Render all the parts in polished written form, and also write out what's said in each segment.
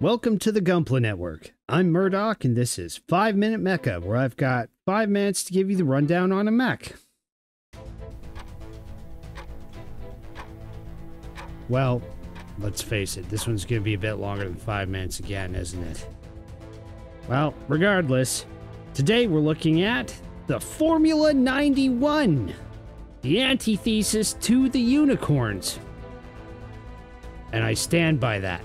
Welcome to the Gunpla Network. I'm Murdoch, and this is 5 Minute Mecha, where I've got 5 minutes to give you the rundown on a mech. Well, let's face it, this one's going to be a bit longer than 5 minutes again, isn't it? Well, regardless, today we're looking at the Fōmyura 91, the antithesis to the unicorns. And I stand by that.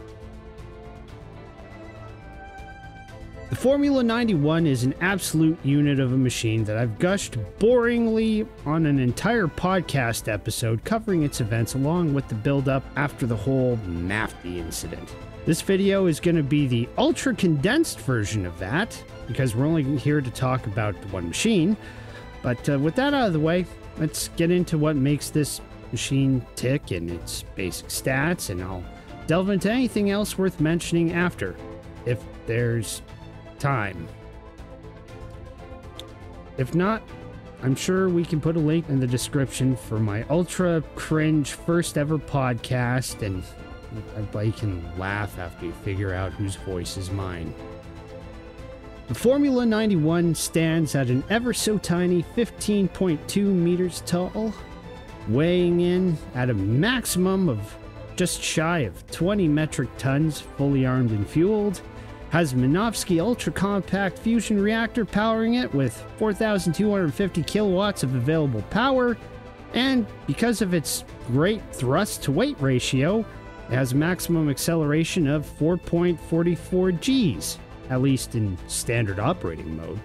The Fōmyura 91 is an absolute unit of a machine that I've gushed boringly on an entire podcast episode covering its events along with the build-up after the whole Nainti incident. This video is going to be the ultra-condensed version of that, because we're only here to talk about the one machine. But with that out of the way, let's get into what makes this machine tick and its basic stats, and I'll delve into anything else worth mentioning after, if there's time. If not, I'm sure we can put a link in the description for my ultra cringe first ever podcast, and everybody can laugh after you figure out whose voice is mine. The Fōmyura 91 stands at an ever so tiny 15.2 meters tall, weighing in at a maximum of just shy of 20 metric tons, fully armed and fueled, has a Minovsky ultra-compact fusion reactor powering it with 4,250 kilowatts of available power, and because of its great thrust-to-weight ratio, it has a maximum acceleration of 4.44 Gs, at least in standard operating mode.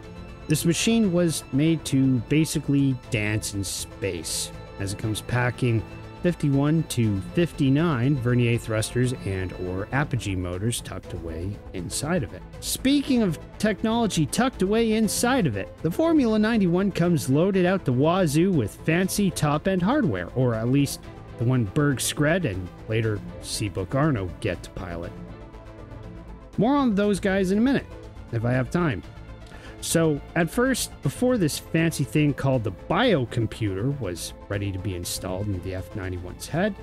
This machine was made to basically dance in space, as it comes packing 51 to 59 vernier thrusters and or apogee motors tucked away inside of it. Speaking of technology tucked away inside of it, the Fōmyura 91 comes loaded out the wazoo with fancy top-end hardware, or at least the one Berg Skred and later Seabook Arno get to pilot. More on those guys in a minute, if I have time. So, at first, before this fancy thing called the biocomputer was ready to be installed in the F91's head,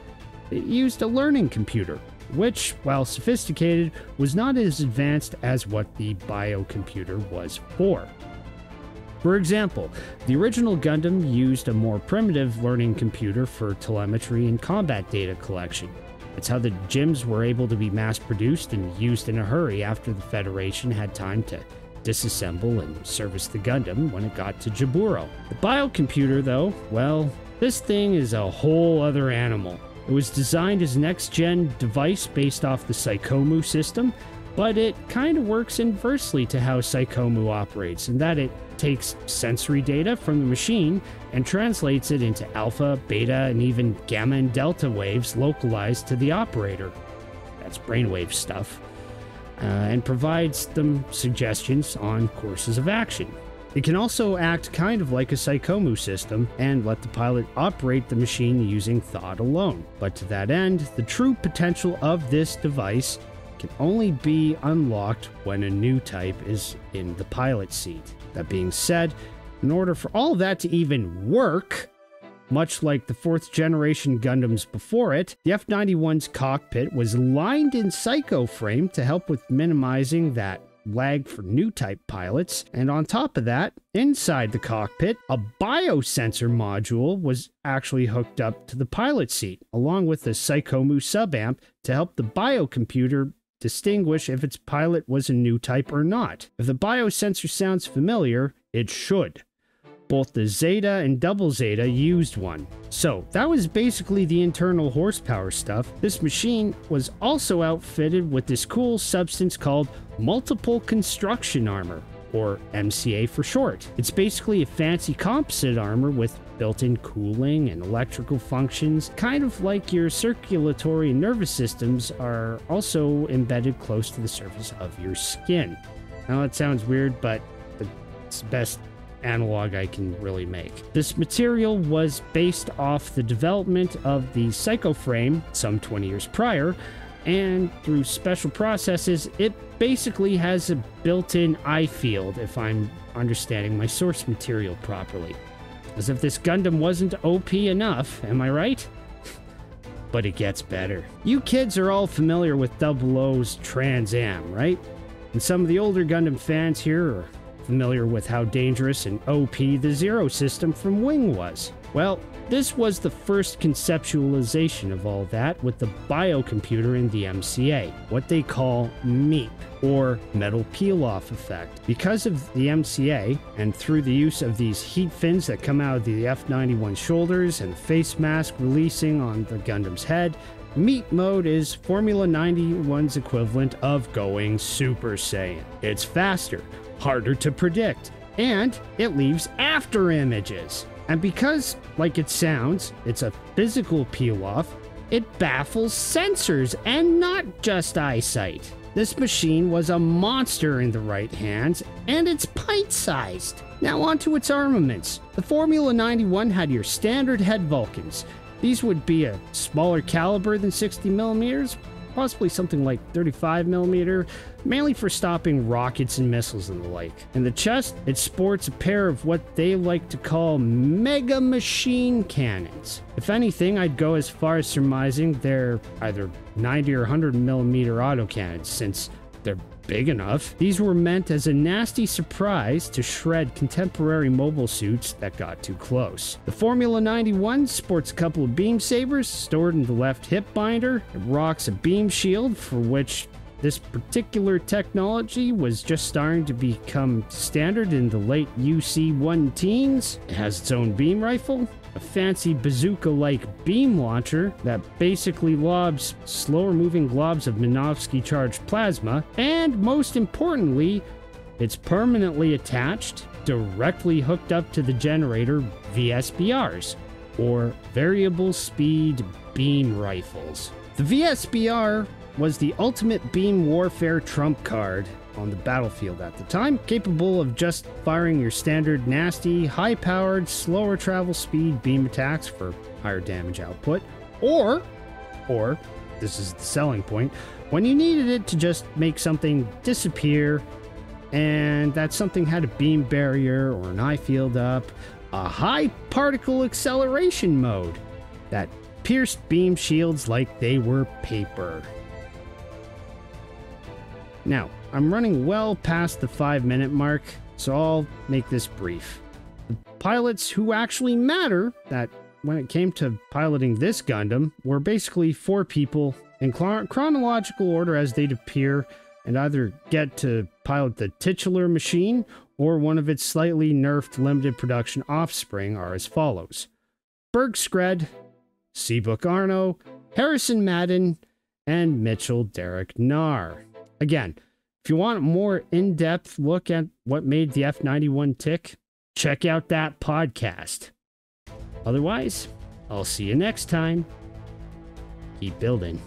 it used a learning computer, which, while sophisticated, was not as advanced as what the biocomputer was for. For example, the original Gundam used a more primitive learning computer for telemetry and combat data collection. It's how the GIMs were able to be mass-produced and used in a hurry after the Federation had time to disassemble and service the Gundam when it got to Jaburo. The biocomputer, though, well, this thing is a whole other animal. It was designed as a next-gen device based off the Psychomu system, but it kind of works inversely to how Psychomu operates, in that it takes sensory data from the machine and translates it into alpha, beta, and even gamma and delta waves localized to the operator. That's brainwave stuff. And provides them suggestions on courses of action. It can also act kind of like a Psychomu system and let the pilot operate the machine using thought alone. But to that end, the true potential of this device can only be unlocked when a new type is in the pilot seat. That being said, in order for all of that to even work, much like the 4th generation Gundams before it, the F91's cockpit was lined in Psycho frame to help with minimizing that lag for new type pilots, and on top of that, inside the cockpit, a biosensor module was actually hooked up to the pilot seat, along with the Psychomu subamp to help the biocomputer distinguish if its pilot was a new type or not. If the biosensor sounds familiar, it should. Both the Zeta and Double Zeta used one. So that was basically the internal horsepower stuff. This machine was also outfitted with this cool substance called Multiple Construction Armor, or MCA for short. It's basically a fancy composite armor with built-in cooling and electrical functions, kind of like your circulatory and nervous systems are also embedded close to the surface of your skin. Now that sounds weird, but it's the best analog I can really make. This material was based off the development of the Psycho frame some 20 years prior, and through special processes, it basically has a built-in eye field, if I'm understanding my source material properly. As if this Gundam wasn't OP enough, am I right? but it gets better. You kids are all familiar with 00's Trans Am, right? And some of the older Gundam fans here are familiar with how dangerous and OP the Zero system from Wing was. Well, this was the first conceptualization of all that with the biocomputer in the MCA, what they call MEEP, or metal peel-off effect. Because of the MCA, and through the use of these heat fins that come out of the F91 shoulders and the face mask releasing on the Gundam's head, MEEP mode is Formula 91's equivalent of going Super Saiyan. It's faster, harder to predict, and it leaves after images. And because, like it sounds, it's a physical peel-off, it baffles sensors and not just eyesight. This machine was a monster in the right hands, and it's pint-sized. Now onto its armaments. The Formula 91 had your standard head Vulcans. These would be a smaller caliber than 60mm, possibly something like 35mm, mainly for stopping rockets and missiles and the like. In the chest, it sports a pair of what they like to call mega machine cannons. If anything, I'd go as far as surmising they're either 90 or 100mm autocannons, since they're big enough. These were meant as a nasty surprise to shred contemporary mobile suits that got too close. The Formula 91 sports a couple of beam sabers stored in the left hip binder. It rocks a beam shield, for which this particular technology was just starting to become standard in the late UC-1 teens. It has its own beam rifle, a fancy bazooka-like beam launcher that basically lobs slower-moving globs of Minovsky-charged plasma, and most importantly, it's permanently attached, directly hooked up to the generator VSBRs, or Variable Speed Beam Rifles. The VSBR was the ultimate beam warfare trump card on the battlefield at the time, capable of just firing your standard nasty, high-powered, slower travel speed beam attacks for higher damage output, or, this is the selling point, when you needed it to just make something disappear, and that something had a beam barrier or an eye field up, a high particle acceleration mode that pierced beam shields like they were paper. Now, I'm running well past the 5-minute mark, so I'll make this brief. The pilots who actually matter, that when it came to piloting this Gundam, were basically 4 people in chronological order as they'd appear, and either get to pilot the titular machine or one of its slightly nerfed limited production offspring are as follows: Berg Skred, Seabook Arno, Harrison Madin, and Mitchell Derek Nar. Again, if you want a more in-depth look at what made the F91 tick, check out that podcast. Otherwise, I'll see you next time. Keep building.